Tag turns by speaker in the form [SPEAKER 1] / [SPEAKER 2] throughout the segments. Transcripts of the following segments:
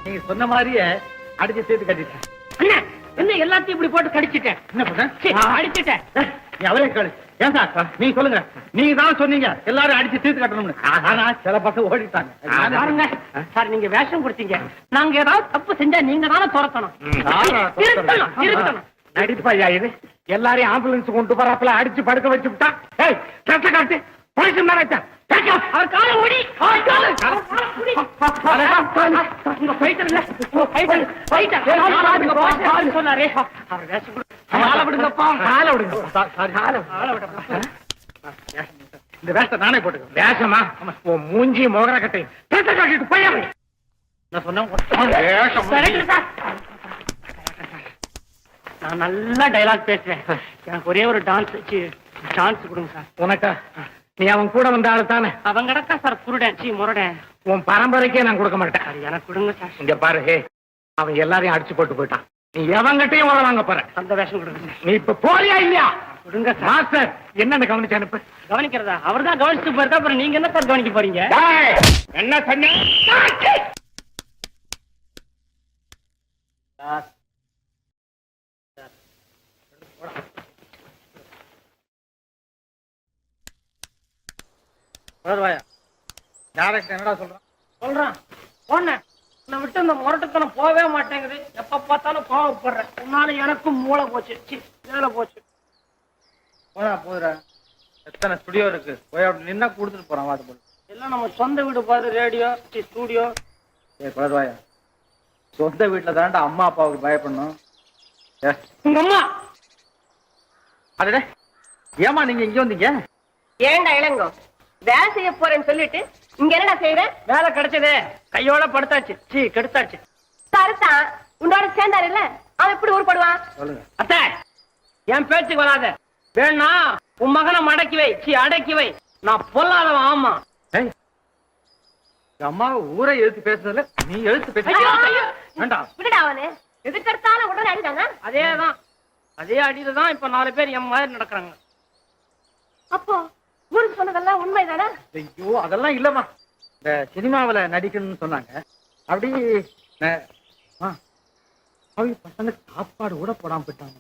[SPEAKER 1] நீங்க சொன்ன மாதிரியே அடிச்சு சேர்த்து கட்டிட்டேன்.
[SPEAKER 2] என்ன எல்லாத்தையும் இப்படி போட்டு கடிச்சிட்டேன்.
[SPEAKER 1] என்ன பண்ண
[SPEAKER 2] அடிச்சிட்டேன்.
[SPEAKER 1] நீ அவரே கேளு. ஏன் சார் நீங்க சொல்லுங்க. நீங்க தான் சொன்னீங்க எல்லாரும் அடிச்சு தீர்த்து கட்டணும்னு. ஆனா சில பசங்க ஓடிட்டாங்க.
[SPEAKER 2] பாருங்க சார், நீங்க வேஷம் கொடுத்தீங்க. நாங்க ஏதாவது தப்பு செஞ்சா நீங்க தானே துரத்தணும்.
[SPEAKER 1] நடிப்பையா இது? எல்லாரையும் ஆம்புலன்ஸ் கொண்டு போறாப்புல அடிச்சு படுக்க வச்சு விட்டா. ஏய் கட்ட காட்டு போலீஸ் நினைச்சா
[SPEAKER 2] அவர் காலை ஓடி சொன்னாரு. அவர் வேஷம்
[SPEAKER 1] இந்த வேஷத்தை நானே போட்டுக்க. வேஷமா மூஞ்சி மோகர கட்டை காட்டிட்டு போய் நான் சொன்னேன்.
[SPEAKER 2] நான் நல்லா டைலாக் பேசுவேன். எனக்கு ஒரே ஒரு டான்ஸ் கொடுங்க சார்.
[SPEAKER 1] உனக்கா? நீ அவன் கூட வந்த ஆளு தானே?
[SPEAKER 2] அவன் கிடக்கா சார் குருடன் முரடன்.
[SPEAKER 1] உன் பரம்பரைக்கே நான் கொடுக்க மாட்டேன்.
[SPEAKER 2] எனக்கு கொடுங்க சார்.
[SPEAKER 1] இங்க பாரு, அவன் எல்லாரையும் அடிச்சு போட்டு போயிட்டான். நீ எவங்கிட்டையும் உர வாங்க போற.
[SPEAKER 2] அந்த வேஷம் கொடுங்க.
[SPEAKER 1] நீ இப்ப போறியா இல்லையா?
[SPEAKER 2] கொடுங்க
[SPEAKER 1] மாஸ்டர். என்னன்னு கவனிச்சு அனுப்பு.
[SPEAKER 2] கவனிக்கிறதா? அவர் தான் கவனிச்சு போயிருந்தா அப்புறம் நீங்க என்ன சார் கவனிக்க போறீங்க?
[SPEAKER 1] என்ன சொன்ன? என்னடா
[SPEAKER 2] சொல்றான் நான் விட்டு இந்த முரட்டுத்தனம் போவே மாட்டேங்குது. எப்ப பார்த்தாலும் கோவப்படுறேன். உன்னால எனக்கும் மூளை போச்சு, வேலை போச்சு.
[SPEAKER 1] போடா போதுடா. எத்தனை ஸ்டுடியோ இருக்கு, போய் அப்படி நின்னா கொடுத்துட்டு போறான். வாது போல
[SPEAKER 2] எல்லாம் நம்ம சொந்த வீடு பாரு. Radio studio.
[SPEAKER 1] குழந்தையா, சொந்த வீட்டுல தாண்டா அம்மா அப்பாவுக்கு பயப்படணும்.
[SPEAKER 2] உங்க அம்மா
[SPEAKER 1] அதே ஏமா நீங்க இங்க வந்தீங்க?
[SPEAKER 3] ஏண்டா இளங்கோ, வேலை செய்ய போறேன்னு சொல்லிட்டு இங்க என்னடா செய்யற?
[SPEAKER 2] வேலை கிடைச்சதே, கையோட படுத்தாச்சு. கெடுத்தாச்சு.
[SPEAKER 3] கருத்தான் உன்னோட சேர்ந்தாரு இல்ல, அவன் எப்படி ஊர்படுவான்?
[SPEAKER 1] சொல்லுங்க
[SPEAKER 2] அத்தை, என் பேச்சுக்கு வராத. வேணா உன் மகனை மடக்கி வை, அடக்கி வை. நான் பொல்லாதவன். ஆமா,
[SPEAKER 1] அம்மா ஊரை எழுத்து பேசுறதுல நீ எழுத்து பேச வேண்டாம்.
[SPEAKER 3] விட்டுடா அவனு. எதுக்கு எடுத்தாலும் உடனே அடிதாங்க.
[SPEAKER 2] அதேதான், அதே அடியில தான் இப்ப 4 பேர் என் மாதிரி நடக்கிறாங்க.
[SPEAKER 3] அப்போ ஊருக்கு சொன்னதெல்லாம் உண்மைதானே?
[SPEAKER 1] ஐயோ அதெல்லாம் இல்லம்மா. இந்த சினிமாவில நடிக்கணும்னு சொன்னாங்க. அப்படி பசங்க சாப்பாடு கூட போடாம போயிட்டாங்க.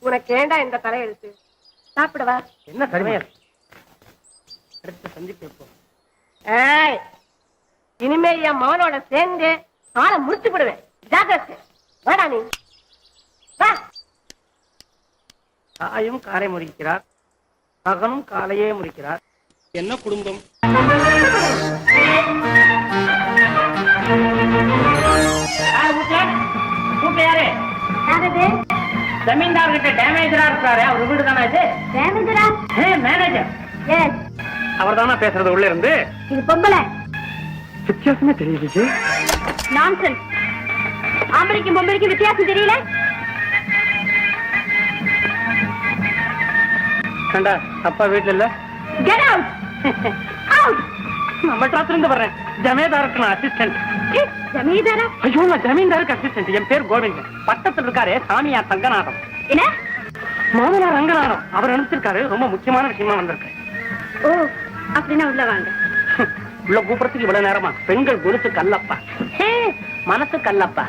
[SPEAKER 3] உனக்கு ஏண்டா இந்த தலையெழுத்து? சாப்பிடவா?
[SPEAKER 1] என்ன சரிமையா?
[SPEAKER 2] அடுத்த சந்திப்பு எப்போ?
[SPEAKER 3] ஏய், இனிமே என் மகனோட சேர்ந்து ஆளை முடிச்சு விடுவேன். ஜாக்கிரதை. வேடா நீ வா.
[SPEAKER 2] தாயும் காலை முறிக்கிறார், மகனும் காலையே முறிக்கிறார். என்ன குடும்பம்? யாரு? ஜமீன்தார் கிட்ட டேமேஜரா இருக்காரு. அவர் வீடு தானே இது? மேனேஜர். அவர் தானே பேசுறது உள்ள இருந்து?
[SPEAKER 3] இது பொம்பளை.
[SPEAKER 1] வித்தியாசமே தெரியல.
[SPEAKER 3] நான்சென்ஸ். ஆம்பளைக்கும் பொம்பளைக்கும் வித்தியாசம் தெரியல?
[SPEAKER 2] கண்டா, அப்பா வீட்டுல இல்ல.
[SPEAKER 3] Get out. அவுட்.
[SPEAKER 2] நான் மெட்ராஸ்ல இருந்து வர்றேன். ஜமீன்தாருக்கு நான் அசிஸ்டன்ட்.
[SPEAKER 3] ஜமீன்தாரா?
[SPEAKER 2] ஐயோ, நான் ஜமீன்தாருக்கு அசிஸ்டன்ட். என் பேர் கோவிந்த். பக்கத்துல இருக்காரு சாமியார் தங்கநாதம்.
[SPEAKER 3] என்ன?
[SPEAKER 2] மாமனார் ரங்கநாதம். அவர் அனுப்பிச்சிருக்காரு. ரொம்ப முக்கியமான விஷயமா வந்திருக்கு.
[SPEAKER 3] ஓ, அப்படின்னா உள்ள வாங்க.
[SPEAKER 2] உள்ள கூப்பிடறதுக்கு இவ்வளவு நேரமா? பெண்கள் குருத்து கல்லப்பா, மனசு கல்லப்பா.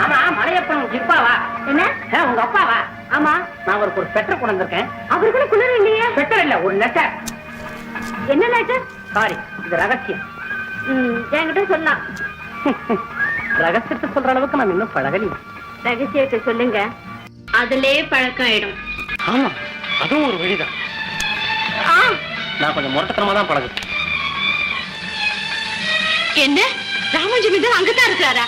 [SPEAKER 2] ஆமா, மலையப்பன் ஜிப்பாவா?
[SPEAKER 3] என்ன?
[SPEAKER 2] உங்க அப்பாவா?
[SPEAKER 3] ஆமா.
[SPEAKER 2] நான் அவருக்கு ஒரு பெட்டர் கொண்டு வந்திருக்கேன்.
[SPEAKER 3] அவருக்குள்ள குளிர் இல்லையே.
[SPEAKER 2] பெட்டர் இல்ல, ஒரு லெட்டர்.
[SPEAKER 3] என்ன லெட்டர்?
[SPEAKER 2] சாரி, இது ரகசியம்.
[SPEAKER 3] என்கிட்ட சொல்லலாம்.
[SPEAKER 2] ரகசியத்தை சொல்ற அளவுக்கு நான் இன்னும் பழகல.
[SPEAKER 3] ரகசியத்தை சொல்லுங்க, அதுலயே பழக்கம் ஆயிடும்.
[SPEAKER 2] ஆமா, அதுவும் ஒரு வழிதான். நான் கொஞ்சம் முரட்டத்தனமா தான் பழகு.
[SPEAKER 3] என்ன? ராமஜமீன்தார் அங்கதான் இருக்கிறாரா?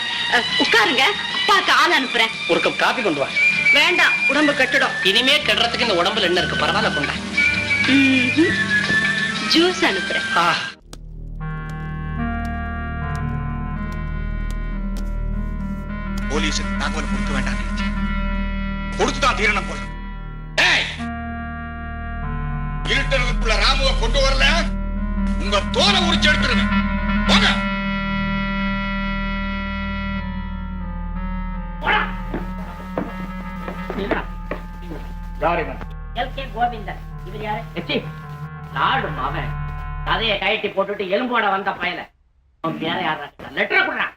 [SPEAKER 3] உட்காருங்க, அப்பாக்கு ஆள் அனுப்புறேன்.
[SPEAKER 2] ஒரு கப் காபி கொண்டு வா.
[SPEAKER 3] வேண்டாம், உடம்பு கெட்டுடும்.
[SPEAKER 2] இனிமே கெடுறதுக்கு இந்த உடம்புல என்ன இருக்கு? பரவாயில்ல, கொண்டா.
[SPEAKER 3] ஜூஸ் அனுப்புறேன்.
[SPEAKER 4] போலீஸுக்கு தகவல் கொடுக்க வேண்டாம் நினைச்சேன். கொடுத்துதான் தீரணம் போல. இருட்டனுக்குள்ள ராமுவை கொண்டு வரல, உங்க தோலை உரிச்சு எடுத்துருவேன். வாங்க.
[SPEAKER 2] எல்கே கோவிந்தன். இவர் யாரு?
[SPEAKER 5] லாடும் அவன் கதையை கயட்டி போட்டுட்டு எலும்போட வந்த பயல அவன் பேர யாரா லெட்டர் கொடுறான்.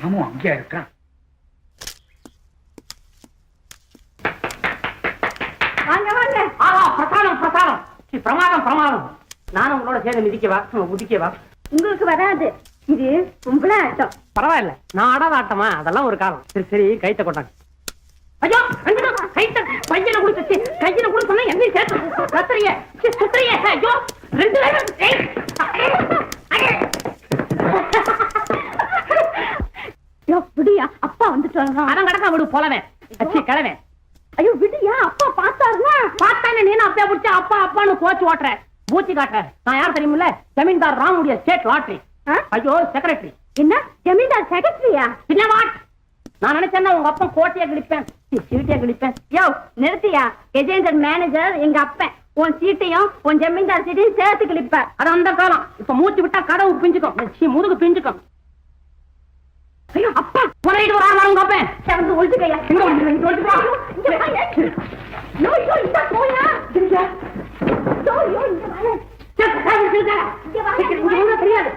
[SPEAKER 1] ராமு அங்கேயா இருக்கான்?
[SPEAKER 3] வாங்க வாங்க.
[SPEAKER 2] பிரசாதம் பிரசாதம். பிரமாதம் பிரமாதம். நானும் உங்களோட சேர்ந்து உதிக்கவா?
[SPEAKER 3] உங்களுக்கு வராது, இது பொம்பளை ஆட்டம்.
[SPEAKER 2] பரவாயில்ல, நான் ஆடாத ஆட்டமா, அதெல்லாம் ஒரு காலம். சரி சரி, கைத்த கொண்டாங்க. ஐயோ கைத்த பையனை கொடுத்து கையில கூட சொன்னா எங்கேயும் சேர்த்து கத்துறிய சுத்துறிய. ஐயோ 2
[SPEAKER 3] விடியா, அப்பா வந்துட்டு
[SPEAKER 2] அதான் கடக்கா விடு போலவேன் கிழவன்.
[SPEAKER 3] ஐயோ விடியா, அப்பா பார்த்தாருன்னா.
[SPEAKER 2] பார்த்தானே நீ அப்பா பிடிச்ச அப்பா அப்பான்னு கோச்சு ஓட்டுற பூச்சி காட்டுற. நான் யார் தெரியுமில்ல? ஜமீன்தார் ராமுடைய ஸ்டேட் லாட்டரி. ஐயோ செக்ரட்டரி.
[SPEAKER 3] என்ன ஜமீன்தார் செக்ரட்டரியா?
[SPEAKER 2] பின்ன வாட்? நான் நினைச்சேன்னா உங்க அப்பா கோட்டையை கிழிப்பேன், சீட்டையை கிழிப்பேன்.
[SPEAKER 3] யோ நிறுத்தியா, கஜேந்தர் மேனேஜர் எங்க அப்பன். உன் சீட்டையும் உன் ஜமீன்தார் சீட்டையும் சேர்த்து கிழிப்ப.
[SPEAKER 2] அது அந்த காலம். இப்ப மூச்சு விட்டா கடவு பிஞ்சுக்கும், முதுகு பிஞ்சுக்கும்.
[SPEAKER 3] ஐயோ அப்பா
[SPEAKER 2] உனக்கு ஒரு ஆள் உங்க அப்பன்
[SPEAKER 3] சேர்ந்து ஒழிச்சுக்கையா.
[SPEAKER 2] இங்க ஒழிச்சுக்கா.
[SPEAKER 3] தெரியாது.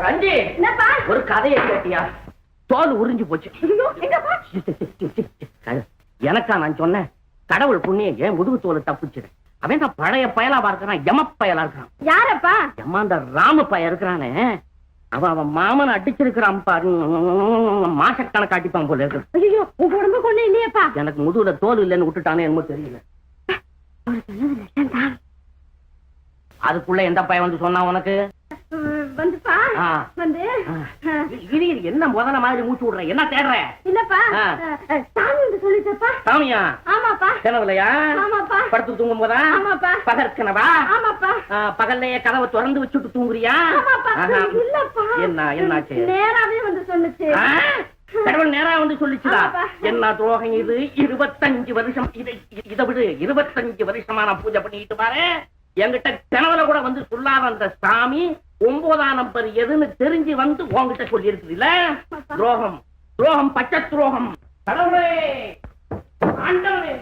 [SPEAKER 5] ரஞ்சி,
[SPEAKER 3] என்னப்பா?
[SPEAKER 5] ஒரு கதையை கேட்டியா? தோல் உறிஞ்சு போச்சு. எனக்கா நான் சொன்னேன்? கடவுள் புண்ணியம் ஏன் முதுகு தோலை தப்புச்சு. அவன் தான் பழைய பயலாவா இருக்கிறான், எம பயலா இருக்கிறான்.
[SPEAKER 3] யாரப்பா?
[SPEAKER 5] எம்மாந்த ராம பய இருக்கிறானே, அவன் மாமன் அடிச்சிருக்கிறான் பாரு. மாசக்கணக்கு அடிப்பான் போல இருக்கு.
[SPEAKER 3] ஐயோ உங்க உடம்பு கொண்டு இல்லையப்பா.
[SPEAKER 5] எனக்கு முதுகுல தோல் இல்லைன்னு விட்டுட்டானே என்னமோ தெரியல. அதுக்குள்ள எந்த பையன் வந்து சொன்னா உனக்கு?
[SPEAKER 3] வந்துப்பா
[SPEAKER 5] ஆ.
[SPEAKER 3] வந்து
[SPEAKER 5] இது என்ன முதல்ல மாதிரி மூச்சு விடுற? என்ன தேடுற?
[SPEAKER 3] இல்லப்பா
[SPEAKER 5] ஆ.
[SPEAKER 3] சாமி வந்து சொல்லிட்டப்பா.
[SPEAKER 5] சாமியா?
[SPEAKER 3] ஆமாப்பா.
[SPEAKER 5] கனவுலையா?
[SPEAKER 3] ஆமாப்பா.
[SPEAKER 5] படுத்து தூங்கும் போதா?
[SPEAKER 3] ஆமாப்பா.
[SPEAKER 5] பகற்கனவா?
[SPEAKER 3] ஆமாப்பா.
[SPEAKER 5] பகல்லையே கதவை திறந்து வச்சுட்டு தூங்குறியா?
[SPEAKER 3] ஆமாப்பா.
[SPEAKER 5] ஆஹா.
[SPEAKER 3] இல்லப்பா.
[SPEAKER 5] என்னாச்சு?
[SPEAKER 3] நேராவே வந்து சொல்லுச்சு.
[SPEAKER 5] ஆ? கடவுள் நேரா வந்து சொல்லிச்சுதா?
[SPEAKER 3] ஆமாப்பா.
[SPEAKER 5] என்ன துரோகம் இது? 25 வருஷம் இதை விடு. 25 வருஷமா நான் பூஜை பண்ணிட்டு பாரு. என்கிட்ட கனவுல கூட வந்து சொல்லாத அந்த சாமி 9ஆம் நம்பர் எதுன்னு தெரிஞ்சு வந்து உன்கிட்ட சொல்லி இருக்குது இல்ல? துரோகம், துரோகம், பச்சை துரோகம். கடவுளே, ஆண்டவரே,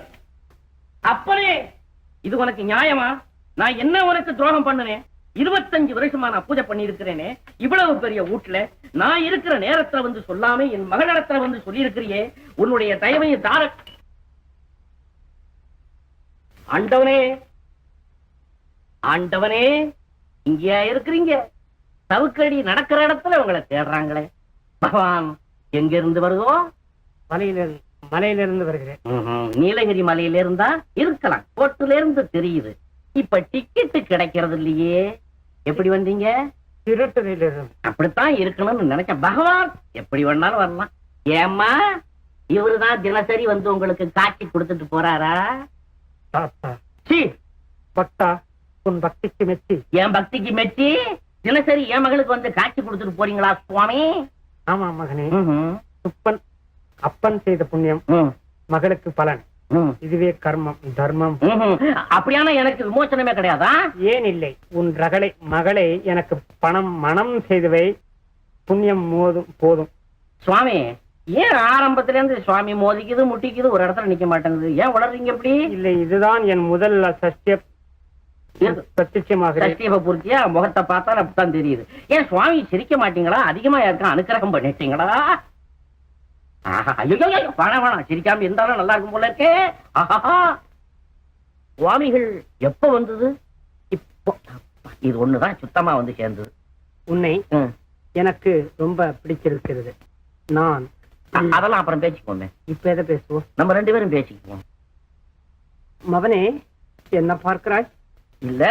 [SPEAKER 5] அப்பனே, இது உனக்கு நியாயமா? நான் என்ன உனக்கு துரோகம் பண்ணுனேன்? 25 வருஷமா நான் பூஜை பண்ணி இருக்கிறேனே, இவ்வளவு பெரிய வீட்டுல நான் இருக்கிற நேரத்துல வந்து சொல்லாம என் மகளிடத்துல வந்து சொல்லி இருக்கிறியே, உன்னுடைய தயவை தார. ஆண்டவனே, ஆண்டவனே, இங்கேயா இருக்கிறீங்க? சவுக்கடி நடக்கிற இடத்துல உங்களை தேடுறாங்களே. பகவான் எங்க இருந்து வருதோ?
[SPEAKER 2] மலையிலிருந்து வருகிறேன்.
[SPEAKER 5] நீலகிரி மலையில இருந்தா இருக்கலாம், கோட்டுல இருந்து தெரியுது. இப்ப டிக்கெட்டு கிடைக்கிறது இல்லையே, எப்படி வந்தீங்க?
[SPEAKER 2] திருட்டுறையிலிருந்து.
[SPEAKER 5] அப்படித்தான் இருக்கணும்னு நினைச்சேன். பகவான் எப்படி வேணாலும் வரலாம். ஏம்மா, இவருதான் தினசரி வந்து உங்களுக்கு காட்சி கொடுத்துட்டு போறாரா?
[SPEAKER 2] தாத்தா
[SPEAKER 5] சீ,
[SPEAKER 2] பட்டா உன் பக்திக்கு மெச்சி.
[SPEAKER 5] என் பக்திக்கு மெச்சி தினசரி என் மகளுக்கு வந்து காட்சி கொடுத்துட்டு போறீங்களா சுவாமி?
[SPEAKER 2] ஆமா மகனே, அப்பன் செய்த புண்ணியம் மகளுக்கு பலன். இதுவே கர்மம் தர்மம்.
[SPEAKER 5] அப்படியான எனக்கு விமோசனமே கிடையாதா?
[SPEAKER 2] ஏன் இல்லை, உன் மகளை எனக்கு பணம் மனம் செய்தவை புண்ணியம் போதும்.
[SPEAKER 5] சுவாமி, ஏன் ஆரம்பத்துல இருந்து சுவாமி மோதிக்குது முட்டிக்குது, ஒரு இடத்துல நிக்க மாட்டேங்குது? ஏன் வளர்றீங்க எப்படி?
[SPEAKER 2] இல்லை, இதுதான் என் முதல் சத்தியமாக
[SPEAKER 5] பூர்த்தியா முகத்தை பார்த்தா அப்படித்தான் தெரியுது. ஏன் சுவாமி சிரிக்க மாட்டீங்களா? அதிகமா யாருக்கும் அனுக்கிரகம் பண்ணிட்டீங்களா? வேணாம், சிரிக்காம இருந்தாலும் நல்லா இருக்கும் போல இருக்கே. சுவாமிகள் எப்ப வந்தது? இப்போ இது ஒண்ணுதான் சுத்தமா வந்து சேர்ந்தது.
[SPEAKER 2] உன்னை எனக்கு ரொம்ப பிடிச்சிருக்கிறது. நான்
[SPEAKER 5] அதெல்லாம் அப்புறம் பேசிக்கோமே.
[SPEAKER 2] இப்ப எதை பேசுவோம்?
[SPEAKER 5] நம்ம 2 பேரும் பேசிக்குவோம்.
[SPEAKER 2] மவனே, என்ன பார்க்கிறாய்?
[SPEAKER 5] இல்ல,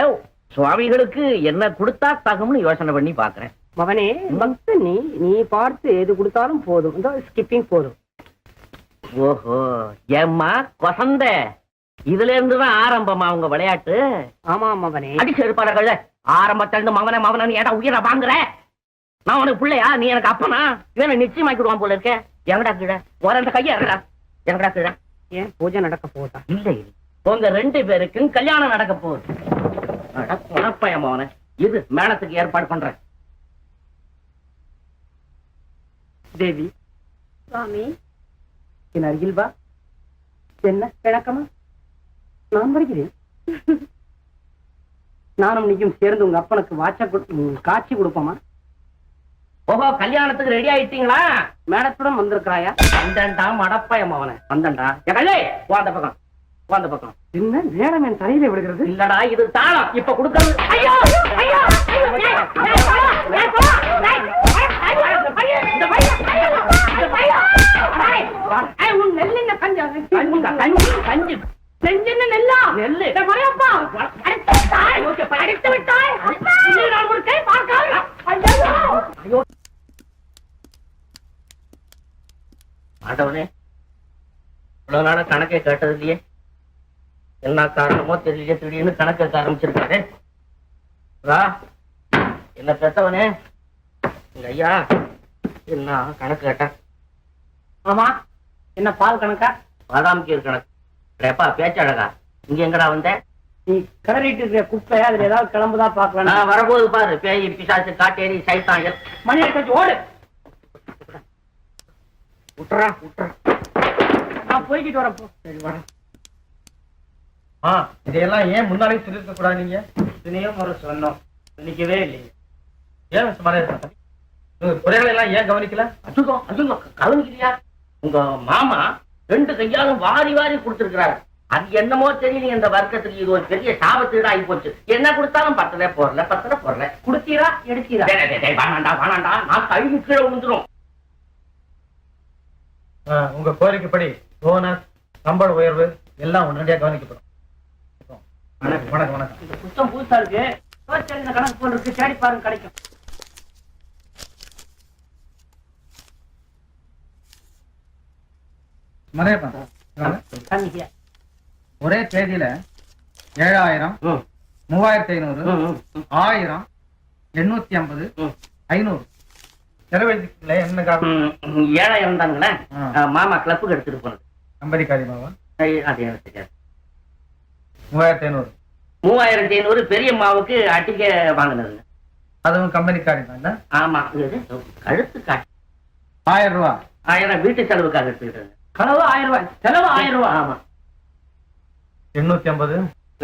[SPEAKER 5] சுவாமிகளுக்கு என்ன கொடுத்தா தகும்னு யோசனை பண்ணி பாக்குறேன்.
[SPEAKER 2] மவனே, பக்த நீ பார்த்து எது கொடுத்தாலும் போதும். ஸ்கிப்பிங் போதும்.
[SPEAKER 5] ஓஹோ, ஏம்மா கொசந்த, இதுல இருந்துதான் ஆரம்பமா உங்க விளையாட்டு?
[SPEAKER 2] ஆமா மவனே.
[SPEAKER 5] அடிச்சு எடுப்பாளர்கள் ஆரம்பத்துல இருந்து மவன மவன ஏடா உயிரை வாங்குற? நான் உனக்கு பிள்ளையா? நீ எனக்கு அப்பனா? இவன் நிச்சயமாக்கிடுவான் போல இருக்க. எங்கடா கீழே ஒரு அந்த கையா இருக்கா? எங்கடா கீழே?
[SPEAKER 2] ஏன் பூஜை நடக்க போகுதா?
[SPEAKER 5] இல்லை, உங்க 2 பேருக்கும் கல்யாணம் நடக்க போகுது. மவன இது மேளத்துக்கு ஏற்பாடு பண்றேன்.
[SPEAKER 2] தேவி,
[SPEAKER 3] சுவாமி,
[SPEAKER 2] என் அருகில் வா. என்ன கிழக்கமா? நான் வருகிறேன். நானும் நீயும் சேர்ந்து உங்க அப்பனுக்கு காட்சி கொடுப்போமா?
[SPEAKER 5] ஓஹோ, கல்யாணத்துக்கு ரெடி ஆயிட்டீங்களா?
[SPEAKER 2] மேடத்துடன் வந்திருக்கிறாயா?
[SPEAKER 5] வந்தண்டா மடப்பயம் அவனை வந்தண்டா. அந்த பக்கம் அந்த பக்கம்.
[SPEAKER 2] என்ன மேடம் என் தலையில விடுகிறது?
[SPEAKER 5] இல்லடா, இது தாளம். இப்ப கொடுக்கறது. ஐயோ ஐயோ ஆண்டவனே, இவ்வளவு நாள கணக்கை கேட்டது இல்லையே. என்ன காரணமோ தெரியல, திடீர்னு கணக்கு கேட்க ஆரம்பிச்சிருக்காரு. என்ன பெத்தவனே, எங்க ஐயா என்ன கணக்கு கேட்டேன்.
[SPEAKER 2] ஆமா, என்ன பால் கணக்கா?
[SPEAKER 5] பாதாம் கீர் கணக்கு. எப்பா பேச்சழகா, இங்க எங்கடா வந்த?
[SPEAKER 2] நீ கடலிட்டு இருக்கிற குப்பை அதுல ஏதாவது கிளம்புதான் பாக்கலாம்.
[SPEAKER 5] நான் வரபோது பாரு, பேய் பிசாசு காட்டேரி சைத்தான்
[SPEAKER 2] மணி எடுத்து ஓடு.
[SPEAKER 5] விட்டுறா விட்டுறா.
[SPEAKER 2] நான் போய்கிட்டு வரப்போ.
[SPEAKER 5] சரி வரேன்.
[SPEAKER 1] இதையெல்லாம் ஏன் முன்னாலே சொல்லிருக்க கூடாது? நீங்க
[SPEAKER 2] இத்தனையோ முறை சொன்னோம், நினைக்கவே இல்லையே.
[SPEAKER 1] ஏன் குறைகளை எல்லாம் ஏன் கவனிக்கல?
[SPEAKER 5] அசுகோ அசுகோ கவனிக்கிறியா? உங்க மாமா 2 கையாலும் வாரி வாரி கொடுத்திருக்கிறாரு. அது என்னமோ தெரியல, இந்த வர்க்கத்துக்கு இது ஒரு பெரிய சாபத்தீடு ஆகி போச்சு. என்ன கொடுத்தாலும் பத்தல போறல.
[SPEAKER 2] குடுத்தீரா எடுத்தீரா?
[SPEAKER 5] வானாண்டா வானாண்டா, நான் கழுவி கீழே விழுந்துரும்.
[SPEAKER 1] உங்க கோரிக்கைப்படி போனஸ், சம்பள உயர்வு எல்லாம் உடனடியா கவனிக்கப்படும். வணக்கம் வணக்கம் வணக்கம்.
[SPEAKER 2] இந்த புத்தம் புதுசா இருக்கு, இந்த கணக்கு போல் இருக்கு, தேடி பாருங்க கிடைக்கும்.
[SPEAKER 1] மறையப்பா, ஒரே தேதியில 7000, 3500, 1000, 850, 500 செலவழிக்கல. என்ன காரணம்?
[SPEAKER 5] 7000 தானுங்களே மாமா கிளப்புக்கு எடுத்துட்டு போனது.
[SPEAKER 1] கம்பெனிக்காரி மாவா?
[SPEAKER 5] அது எனக்கு தெரியாது.
[SPEAKER 1] 3500.
[SPEAKER 5] 3500 பெரியம்மாவுக்கு அட்டிக்க வாங்கினதுங்க.
[SPEAKER 1] அதுவும் கம்பெனிக்காரி தான்.
[SPEAKER 5] ஆமா, கழுத்து காட்டு.
[SPEAKER 1] 1000 ரூபா.
[SPEAKER 5] 1000 வீட்டு செலவுக்காக எடுத்துக்கிட்டு.
[SPEAKER 2] கனவு 1000 ரூபாய், செலவு 1000 ரூபாய்.
[SPEAKER 5] ஆமா.
[SPEAKER 1] 850,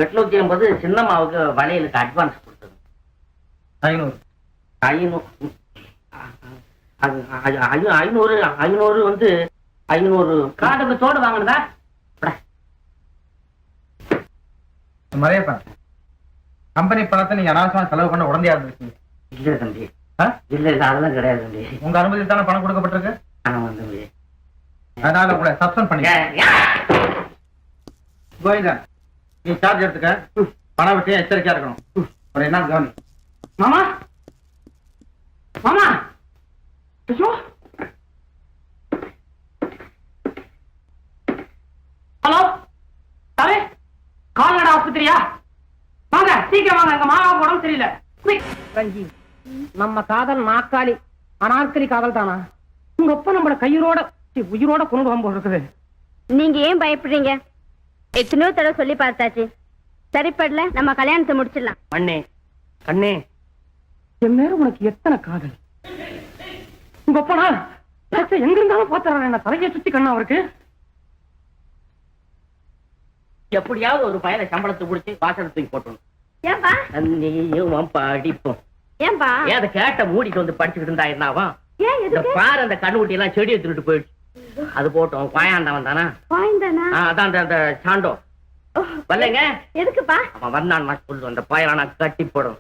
[SPEAKER 5] 850 சின்னம்மாவுக்கு வளையலுக்கு அட்வான்ஸ் கொடுத்தது.
[SPEAKER 1] 500.
[SPEAKER 5] 500 வந்து 500
[SPEAKER 2] காட்டுக்கு தோடு வாங்கினதா?
[SPEAKER 1] மறையப்பா, கம்பெனி பணத்தை நீங்க அனாவசியமா செலவு பண்ண உடனே இருந்துருக்கீங்க.
[SPEAKER 5] இல்ல தம்பி, இல்ல அதெல்லாம் கிடையாது தம்பி.
[SPEAKER 1] உங்க அனுமதி தானே பணம் கொடுக்கப்பட்டிருக்கு.
[SPEAKER 5] ஆமா தம்பி.
[SPEAKER 1] அதனால உங்களை சஸ்பெண்ட் பண்ணி கோவிந்தா, நீ சார்ஜ் எடுத்துக்க. பண விஷயம் எச்சரிக்கையா இருக்கணும். ஒரு என்ன கவனி.
[SPEAKER 2] மாமா மாமா, ஐயோ, ஹலோ தலை, கால்நடை ஆஸ்பத்திரியா? வாங்க சீக்கிரம் வாங்க, எங்க மாமாவுக்கு உடம்பு சரியில்லை. ரஞ்சி, நம்ம காதல் நாக்காளி அனார்கலி காதல் தானா? உங்க அப்பா நம்மள கையோட உயிரோட கொண்டு போக இருக்குது.
[SPEAKER 3] நீங்க ஏன் பயப்படுறீங்க? எத்தனையோ தடவை சொல்லி பார்த்தாச்சு, சரிப்படல, நம்ம கல்யாணத்தை முடிச்சிடலாம்.
[SPEAKER 2] அண்ணே கண்ணே, என் மேல உனக்கு எத்தனை காதல். உங்க அப்பா எங்க இருந்தாலும் பாத்துறாரு, என்ன தலையை சுத்தி கண்ணா அவருக்கு.
[SPEAKER 5] எப்படியாவது ஒரு பயலை சம்பளத்தை பிடிச்சி வாசல் தூக்கி போட்டணும்.
[SPEAKER 3] ஏன்பா
[SPEAKER 5] நீயும் படிப்போம்.
[SPEAKER 3] ஏன்பா
[SPEAKER 5] ஏன் அதை கேட்ட மூடிட்டு வந்து படிச்சுக்கிட்டு இருந்தா என்னவா?
[SPEAKER 3] ஏன் எதுக்கு?
[SPEAKER 5] பாரு, அந்த கண்ணுக்குட்டி எல்லாம் செடியை திருட்டு போயிடுச்சு. அது போட்டோம். பாயாண்டவன் தானா?
[SPEAKER 3] பாய்ந்தானா?
[SPEAKER 5] அதான் அந்த சாண்டோ வரலைங்க.
[SPEAKER 3] எதுக்குப்பா?
[SPEAKER 5] அவன் வந்தான் சொல்லு, அந்த பாயலை நான் கட்டி போடும்.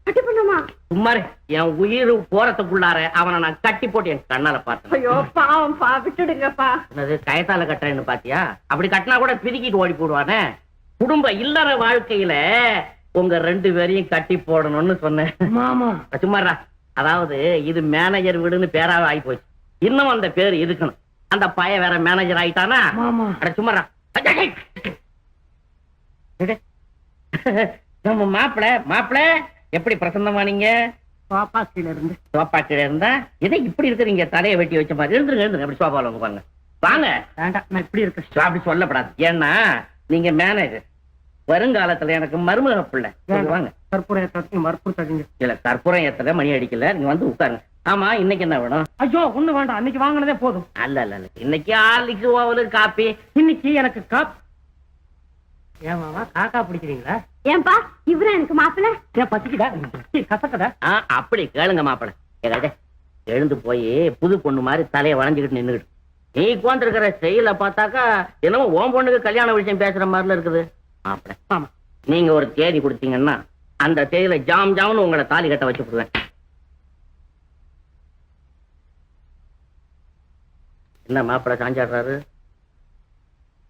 [SPEAKER 3] கட்டி பண்ணுமா?
[SPEAKER 5] சும்மாரு, என் உயிர் போறதுக்குள்ளார அவனை நான் கட்டி போட்டு என் கண்ணால பார்த்தேன்.
[SPEAKER 3] ஐயோ பாவம்பா, விட்டுடுங்கப்பா.
[SPEAKER 5] என்னது கயத்தால கட்டுறேன்னு பாத்தியா? அப்படி கட்டினா கூட பிரிக்கிட்டு ஓடி போடுவானே. குடும்ப இல்லற வாழ்க்கையில உங்க 2 பேரையும் கட்டி போடணும்னு சொன்னேன்.
[SPEAKER 2] மாமா
[SPEAKER 5] சும்மாரா, அதாவது இது மேனேஜர் வீடுன்னு பேராவே ஆகி போச்சு. இன்னும் அந்த பேர் இருக்கணும். அந்த பையன் வேற மேனேஜர் ஆயிட்டானா?
[SPEAKER 2] மாமா
[SPEAKER 5] அட சும்மாரா, நம்ம மாப்பிள எப்படி பிரசன்னமானீங்க?
[SPEAKER 2] பாப்பா கீழ இருந்து
[SPEAKER 5] சோப்பா கீழே இருந்தா இதை இப்படி இருக்கிறீங்க, தலையை வெட்டி வச்ச மாதிரி. எழுந்துருங்க அப்படி சோபால வாங்க வாங்க.
[SPEAKER 2] வேண்டாம், நான் இப்படி இருக்கேன்.
[SPEAKER 5] அப்படி சொல்லப்படாது, ஏன்னா நீங்க மேனேஜர். வருங்காலத்துல எனக்கு மருமக பிள்ளை. வாங்க.
[SPEAKER 2] கற்பூரம் மறுப்பு
[SPEAKER 5] இல்ல கற்பூரம் ஏத்தல, மணி அடிக்கல, நீங்க வந்து உட்காருங்க. ஆமா, இன்னைக்கு என்ன வேணும்?
[SPEAKER 2] ஐயோ ஒண்ணு வேண்டாம், அன்னைக்கு வாங்கினதே போதும்.
[SPEAKER 5] அல்ல இன்னைக்கு ஆர்லிக்ஸ் ஓவலு காப்பி.
[SPEAKER 2] இன்னைக்கு எனக்கு ஏன் மாமா காக்கா பிடிக்கிறீங்களா?
[SPEAKER 3] ஏன்பா இவரா எனக்கு மாப்பிள்ள?
[SPEAKER 2] ஏன் பசிக்குதா? கசக்கதா?
[SPEAKER 5] அப்படி கேளுங்க மாப்பிள. ஏகாதே எழுந்து போய் புது பொண்ணு மாதிரி தலையை வளைஞ்சுக்கிட்டு நின்னுக்கிட்டு நீ உட்காந்துருக்கிற செயல பார்த்தாக்கா என்னமோ ஓம் பொண்ணுக்கு கல்யாண விஷயம் பேசுற மாதிரில இருக்குது. மாப்பிள,
[SPEAKER 2] ஆமா,
[SPEAKER 5] நீங்க ஒரு தேதி கொடுத்தீங்கன்னா அந்த தேதியில ஜாம் ஜாம்னு உங்களை தாலி கட்ட வச்சு விடுவேன். என்ன மாப்பிள சாஞ்சாடுறாரு?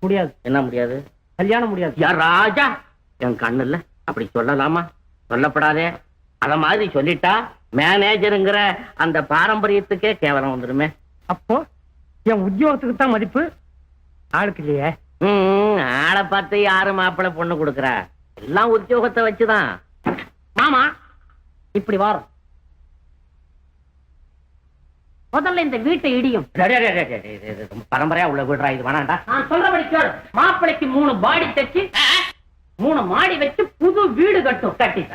[SPEAKER 2] முடியாது.
[SPEAKER 5] என்ன முடியாது?
[SPEAKER 2] கல்யாணம் முடியாது.
[SPEAKER 5] யார் ராஜா? என் கண்ணு இல்ல, அப்படி சொல்லலாமா? சொல்லப்படாதே. அத மாதிரி சொல்லிட்டா மேனேஜருங்கிற அந்த பாரம்பரியத்துக்கே கேவலம் வந்துருமே.
[SPEAKER 2] அப்போ என் உத்தியோகத்துக்கு தான் மதிப்பு, ஆளுக்கு இல்லையே.
[SPEAKER 5] ஆளை பார்த்து யாரு மாப்பிள்ளை பொண்ணு கொடுக்கறா? எல்லாம் உத்தியோகத்தை வச்சுதான்.
[SPEAKER 2] மாமா இப்படி வாரம் முதல்ல இந்த வீட்டை இடியும்.
[SPEAKER 5] பரம்பரையா உள்ள விடுறா, இது வேணாண்டா.
[SPEAKER 2] நான் சொல்றபடி கேளு. மாப்பிளைக்கு 3 பாடி தச்சு 3 மாடி வச்சு புது வீடு கட்டும்.
[SPEAKER 5] கட்டிட்டா